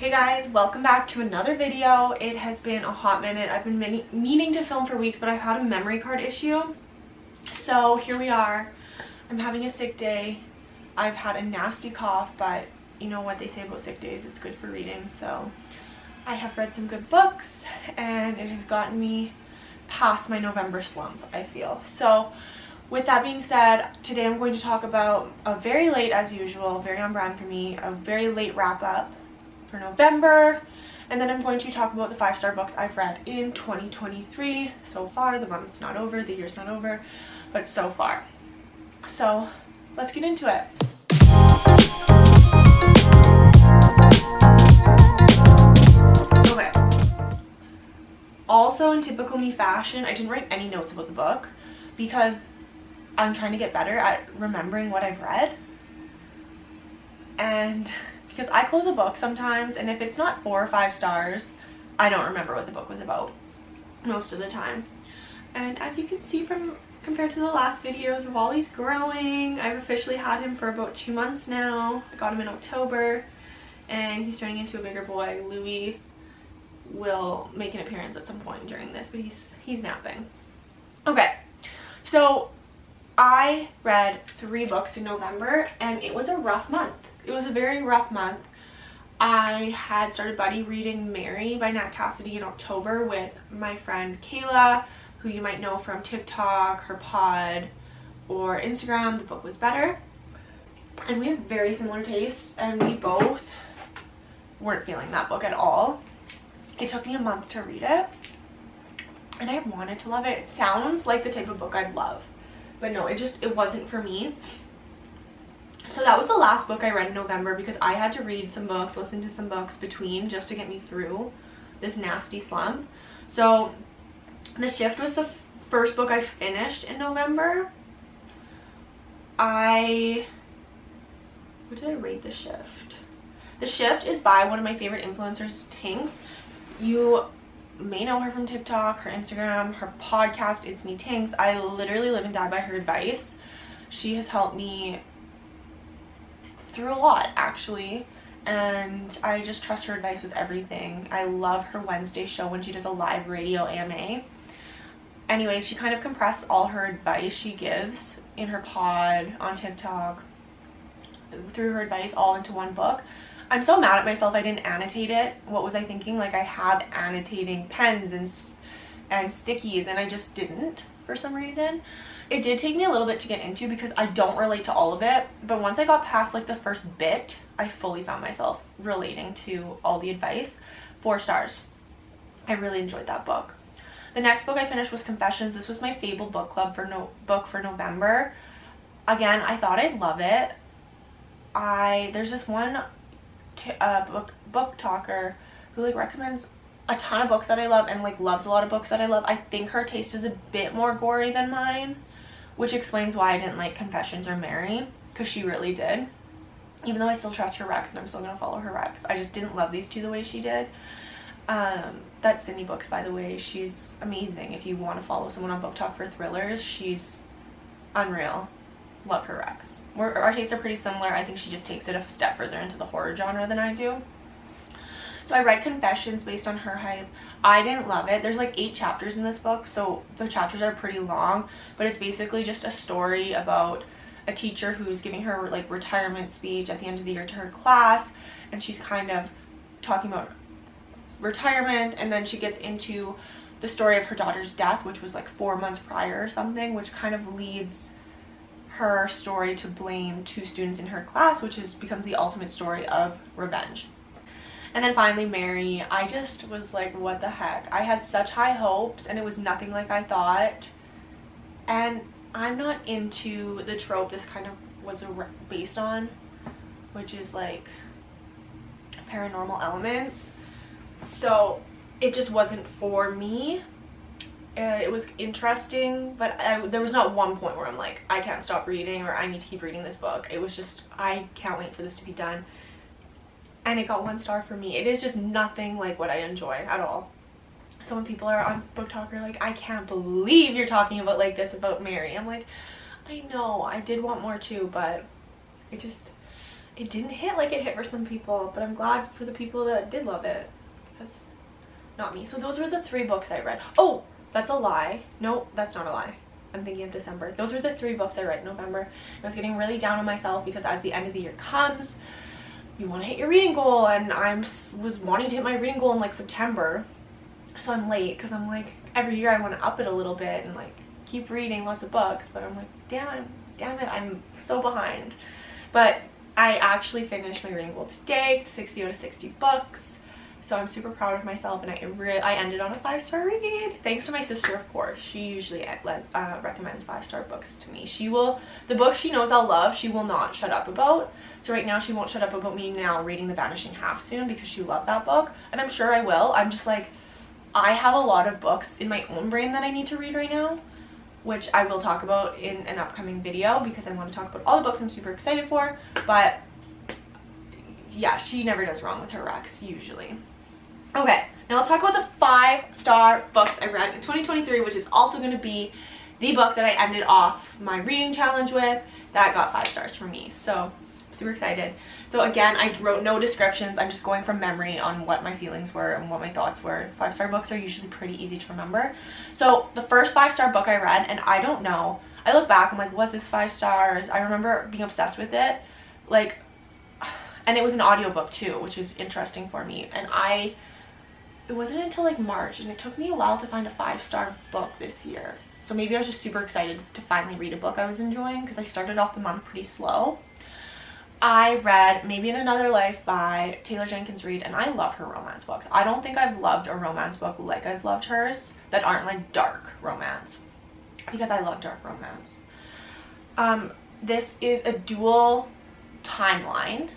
Hey guys, welcome back to another video. It has been a hot minute. I've been meaning to film for weeks, but I've had a memory card issue. So here we are. I'm having a sick day. I've had a nasty cough, but you know what they say about sick days, it's good for reading. So I have read some good books and it has gotten me past my November slump, I feel. So with that being said, today I'm going to talk about a very late, as usual, very on brand for me, a very late wrap up for November, and then I'm going to talk about the 5-star books I've read in 2023 so far. The month's not over, the year's not over, but so far. So let's get into it. Okay. Also, in typical me fashion, I didn't write any notes about the book because I'm trying to get better at remembering what I've read. And because I close a book sometimes, and if it's not 4 or 5 stars, I don't remember what the book was about most of the time. And as you can see from compared to the last videos, Wally's growing. I've officially had him for about 2 months now. I got him in October and he's turning into a bigger boy. Louis will make an appearance at some point during this, but he's napping. Okay, so I read 3 books in November and it was a rough month. It was a very rough month. I had started buddy reading Mary by Nat Cassidy in October with my friend Kayla, who you might know from TikTok, her pod, or Instagram. The book was better. And we have very similar tastes, and we both weren't feeling that book at all. It took me a month to read it, and I wanted to love it. It sounds like the type of book I'd love, but no, it wasn't for me. So that was the last book I read in November because I had to read some books, listen to some books between just to get me through this nasty slump. So The Shift was the first book I finished in November. What did I rate The Shift? The Shift is by one of my favorite influencers, Tinks. You may know her from TikTok, her Instagram, her podcast, It's Me Tinks. I literally live and die by her advice. She has helped me through a lot, actually, and I just trust her advice with everything. I love her Wednesday show when she does a live radio AMA. Anyway, she kind of compressed all her advice she gives in her pod, on TikTok, through her advice all into one book. I'm so mad at myself I didn't annotate it. What was I thinking? Like, I have annotating pens and stickies, and I just didn't for some reason. It did take me a little bit to get into because I don't relate to all of it, but once I got past like the first bit, I fully found myself relating to all the advice. 4 stars. I really enjoyed that book. The next book I finished was Confessions. This was my Fable book club book for November. Again, I thought I'd love it. There's this one book talker who like recommends a ton of books that I love and like loves a lot of books that I love. I think her taste is a bit more gory than mine, which explains why I didn't like Confessions or Mary, because she really did. Even though I still trust her recs and I'm still going to follow her recs, I just didn't love these two the way she did. That's Cindy Books, by the way. She's amazing. If you want to follow someone on Book Talk for thrillers, she's unreal. Love her recs. Our tastes are pretty similar. I think she just takes it a step further into the horror genre than I do. So I read Confessions based on her hype. I didn't love it. There's like 8 chapters in this book, so the chapters are pretty long, but it's basically just a story about a teacher who's giving her like retirement speech at the end of the year to her class, and she's kind of talking about retirement, and then she gets into the story of her daughter's death, which was like 4 months prior or something, which kind of leads her story to blame 2 students in her class, which becomes the ultimate story of revenge. And then finally Mary. I just was like, what the heck? I had such high hopes and it was nothing like I thought. And I'm not into the trope this kind of was based on, which is like paranormal elements. So it just wasn't for me. It was interesting, but there was not one point where I'm like, I can't stop reading or I need to keep reading this book. It was just, I can't wait for this to be done. And it got 1 star for me. It is just nothing like what I enjoy at all. So when people are on Book Talk are like, I can't believe you're talking about like this about Mary. I'm like, I know, I did want more too, but it it didn't hit like it hit for some people, but I'm glad for the people that did love it, because not me. So those were the 3 books I read. Oh, that's a lie. No, that's not a lie. I'm thinking of December. Those were the 3 books I read in November. I was getting really down on myself because as the end of the year comes, you want to hit your reading goal, and I was wanting to hit my reading goal in like September, so I'm late because I'm like, every year I want to up it a little bit and like keep reading lots of books, but I'm like, damn it, I'm so behind. But I actually finished my reading goal today, 60 out of 60 books. So I'm super proud of myself, and I ended on a 5-star read. Thanks to my sister, of course. She usually recommends 5-star books to me. The books she knows I'll love, she will not shut up about. So right now she won't shut up about me now reading The Vanishing Half soon, because she loved that book, and I'm sure I will. I'm just like, I have a lot of books in my own brain that I need to read right now, which I will talk about in an upcoming video, because I want to talk about all the books I'm super excited for. But yeah, she never does wrong with her recs, usually. Okay, now let's talk about the 5-star books I read in 2023, which is also going to be the book that I ended off my reading challenge with that got 5 stars for me. So I'm super excited. So again, I wrote no descriptions. I'm just going from memory on what my feelings were and what my thoughts were. 5-star books are usually pretty easy to remember. So the first 5-star book I read, and I don't know, I look back, I'm like, was this 5 stars? I remember being obsessed with it, like, and it was an audiobook too, which is interesting for me. And it wasn't until like March, and it took me a while to find a 5-star book this year. So maybe I was just super excited to finally read a book I was enjoying, because I started off the month pretty slow. I read Maybe in Another Life by Taylor Jenkins Reid, and I love her romance books. I don't think I've loved a romance book like I've loved hers that aren't like dark romance, because I love dark romance. This is a dual timeline.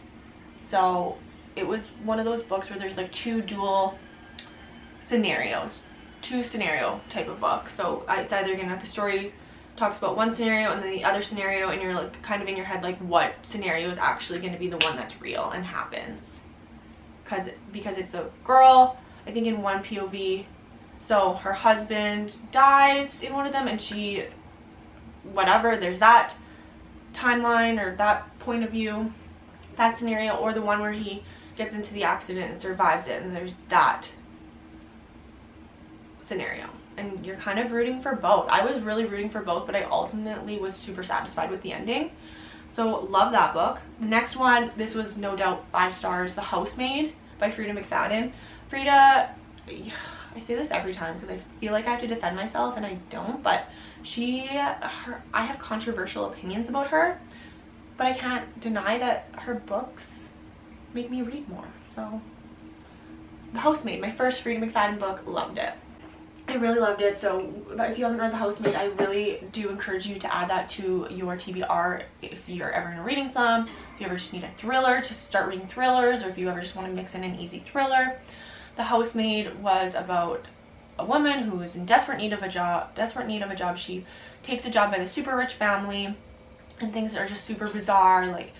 So it was one of those books where there's like 2 dual scenarios, 2 scenario type of book. So it's either gonna, the story talks about one scenario and then the other scenario, and you're like kind of in your head like, what scenario is actually going to be the one that's real and happens, because it's a girl, I think, in one POV. So her husband dies in one of them, and she, whatever, there's that timeline or that point of view, that scenario, or the one where he gets into the accident and survives it, and there's that scenario. And you're kind of rooting for both. I was really rooting for both, but I ultimately was super satisfied with the ending. So love that book. The next one, this was no doubt 5 stars, The Housemaid by Frida McFadden. Frida, I say this every time because I feel like I have to defend myself, and I don't, but I have controversial opinions about her, but I can't deny that her books make me read more. So The Housemaid, my first Frida McFadden book, loved it. I really loved it. So if you haven't read The Housemaid, I really do encourage you to add that to your TBR if you're ever in a reading slump, if you ever just need a thriller to start reading thrillers, or if you ever just want to mix in an easy thriller. The Housemaid was about a woman who is in desperate need of a job. She takes a job by the super rich family, and things are just super bizarre. Like,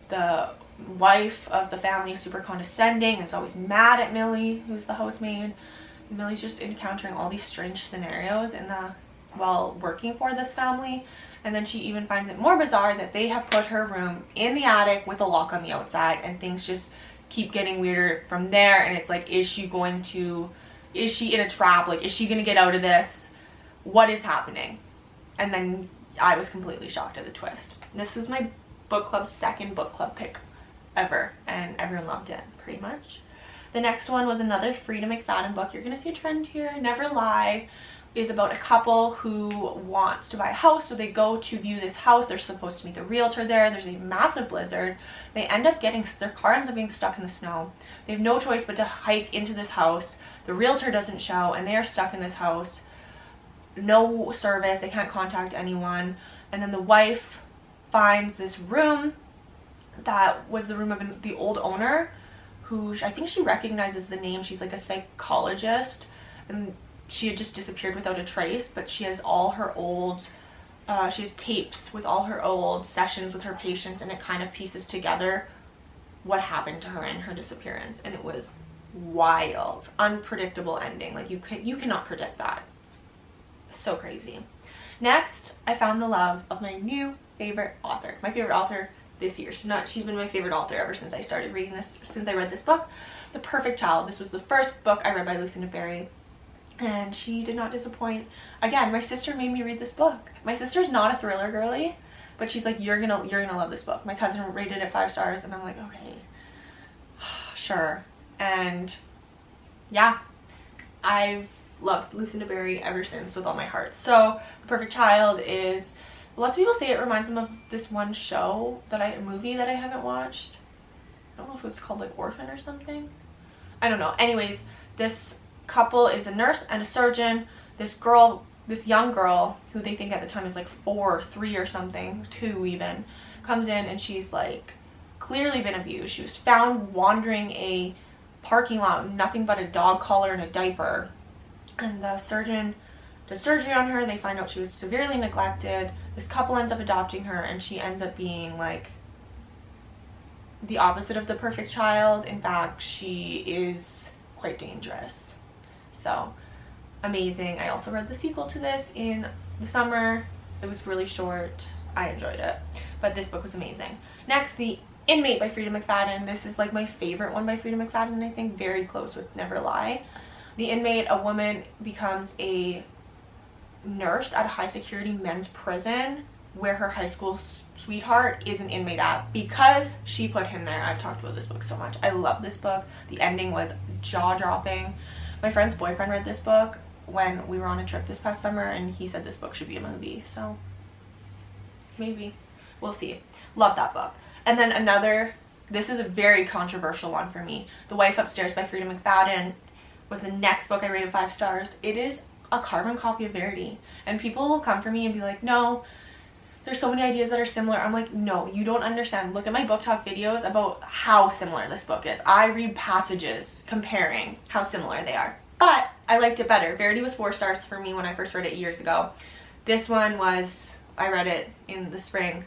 the wife of the family is super condescending and is always mad at Millie, who's the housemaid. Millie's just encountering all these strange scenarios while working for this family. And then she even finds it more bizarre that they have put her room in the attic with a lock on the outside, and things just keep getting weirder from there. And it's like, is she in a trap? Like, is she gonna get out of this? What is happening? And then I was completely shocked at the twist. This was my book club's second book club pick ever, and everyone loved it pretty much. The next one was another Frida McFadden book. You're gonna see a trend here. Never Lie is about a couple who wants to buy a house. So they go to view this house. They're supposed to meet the realtor there. There's a massive blizzard. They end up their car ends up being stuck in the snow. They have no choice but to hike into this house. The realtor doesn't show, and they are stuck in this house. No service. They can't contact anyone. And then the wife finds this room that was the room of the old owner, who I think she recognizes the name. She's like a psychologist, and she had just disappeared without a trace, but she has all her old she has tapes with all her old sessions with her patients, and it kind of pieces together what happened to her in her disappearance. And it was wild, unpredictable ending. Like, you cannot predict that. So crazy. Next, I found the love of my new favorite author. My favorite author this year. She's been my favorite author ever since I started reading this, since I read this book, The Perfect Child. This was the first book I read by Lucinda Berry, and she did not disappoint. Again, my sister made me read this book. My sister's not a thriller girly, but she's like, you're gonna love this book. My cousin rated it 5 stars, and I'm like, okay, sure. And yeah, I've loved Lucinda Berry ever since with all my heart. So The Perfect Child is, lots of people say it reminds them of this one movie that I haven't watched. I don't know if it was called like Orphan or something. I don't know. Anyways, this couple is a nurse and a surgeon. This young girl, who they think at the time is like 4 or 3 or something, 2 even, comes in and she's like clearly been abused. She was found wandering a parking lot with nothing but a dog collar and a diaper. And the surgeon does surgery on her. They find out she was severely neglected. This couple ends up adopting her, and she ends up being like the opposite of the perfect child. In fact, she is quite dangerous. So amazing. I also read the sequel to this in the summer. It was really short. I enjoyed it, but this book was amazing. Next, The Inmate by Frida McFadden. This is like my favorite one by Frida McFadden, I think, very close with Never Lie. The inmate, a woman, becomes a nurse at a high security men's prison where her high school sweetheart is an inmate at, because she put him there. I've talked about this book so much. I love this book. The ending was jaw-dropping. My friend's boyfriend read this book when we were on a trip this past summer, and he said this book should be a movie, so maybe. We'll see. Love that book. And then another, this is a very controversial one for me, The Wife Upstairs by Frida McFadden was the next book I rated 5 stars. It is a carbon copy of Verity, and people will come for me and be like, no, there's so many ideas that are similar. I'm like, no, you don't understand. Look at my book talk videos about how similar this book is. I read passages comparing how similar they are, but I liked it better. Verity was 4 stars for me when I first read it years ago. This one was, I read it in the spring.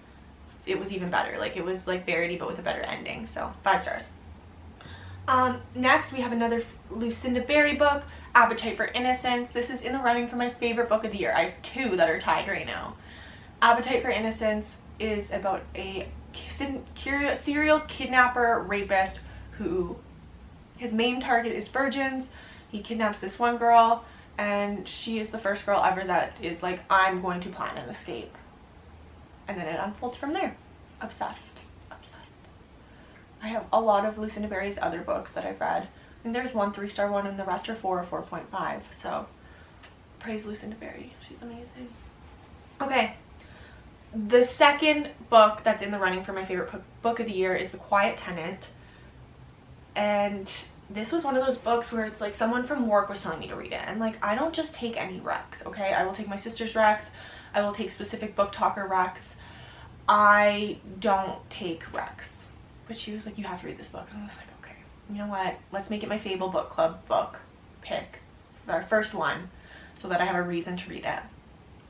It was even better. Like, it was like Verity but with a better ending, so 5 stars. Next we have another Lucinda Berry book, Appetite for Innocence. This is in the running for my favorite book of the year. I have 2 that are tied right now. Appetite for Innocence is about a serial kidnapper rapist who, his main target is virgins. He kidnaps this one girl, and she is the first girl ever that is like, I'm going to plan an escape. And then it unfolds from there. Obsessed. I have a lot of Lucinda Berry's other books that I've read. And there's 1 3-star one, and the rest are 4 or 4.5. So praise Lucinda Berry. She's amazing. Okay. The second book that's in the running for my favorite book of the year is The Quiet Tenant. And this was one of those books where it's like someone from work was telling me to read it. And like, I don't just take any recs, okay? I will take my sister's recs. I will take specific book talker recs. I don't take recs. But she was like, you have to read this book. And I was like, okay, you know what? Let's make it my Fable Book Club book pick. Our first one, so that I have a reason to read it.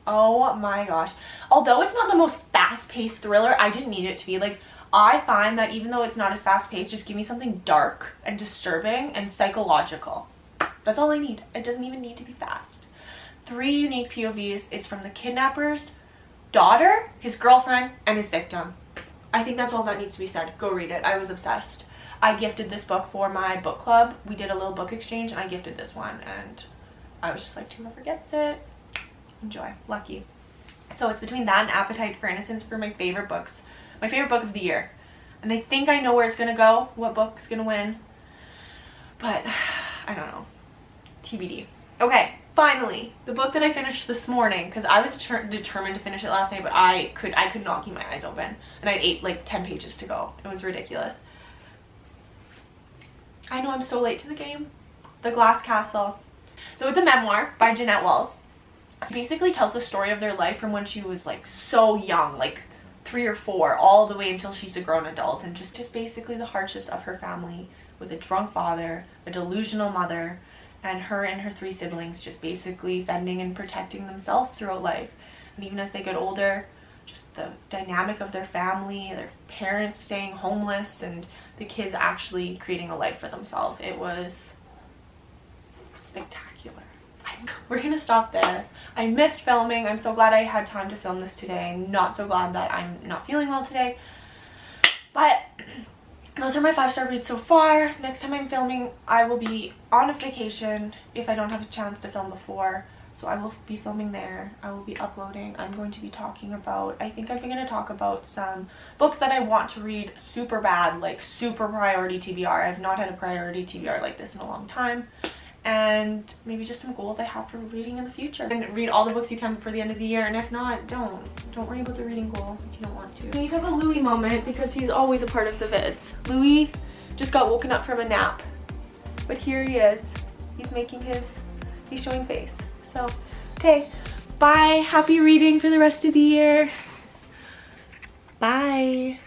Oh my gosh. Although it's not the most fast-paced thriller, I didn't need it to be. Like, I find that even though it's not as fast-paced, just give me something dark and disturbing and psychological. That's all I need. It doesn't even need to be fast. 3 unique POVs. It's from the kidnapper's daughter, his girlfriend, and his victim. I think that's all that needs to be said. Go read it. I was obsessed. I gifted this book for my book club. We did a little book exchange, and I gifted this one, and I was just like, whoever gets it, enjoy. Lucky. So it's between that and Appetite for Innocence for my favorite books. My favorite book of the year. And I think I know where it's going to go, what book's going to win. But I don't know. TBD. Okay, finally, the book that I finished this morning, because I was determined to finish it last night, but I could not keep my eyes open. And I had 8, like 10 pages to go. It was ridiculous. I know I'm so late to the game. The Glass Castle. So it's a memoir by Jeanette Walls. It basically tells the story of their life from when she was like so young, like 3 or 4, all the way until she's a grown adult, and just basically the hardships of her family with a drunk father, a delusional mother, and her and her 3 siblings just basically fending and protecting themselves throughout life. And even as they get older, just the dynamic of their family, their parents staying homeless, and the kids actually creating a life for themselves. It was spectacular. We're gonna stop there. I missed filming. I'm so glad I had time to film this today. I'm not so glad that I'm not feeling well today. But those are my 5-star reads so far. Next time I'm filming, I will be on a vacation if I don't have a chance to film before. So I will be filming there. I will be uploading. I'm going to be talking about, I think I'm going to talk about some books that I want to read super bad, like super priority TBR. I've not had a priority TBR like this in a long time. And maybe just some goals I have for reading in the future. And read all the books you can before the end of the year. And if not, don't worry about the reading goal if you don't want to. We need to have a Louis moment because he's always a part of the vids. Louis just got woken up from a nap. But here he is. He's showing face. So, okay, bye. Happy reading for the rest of the year. Bye.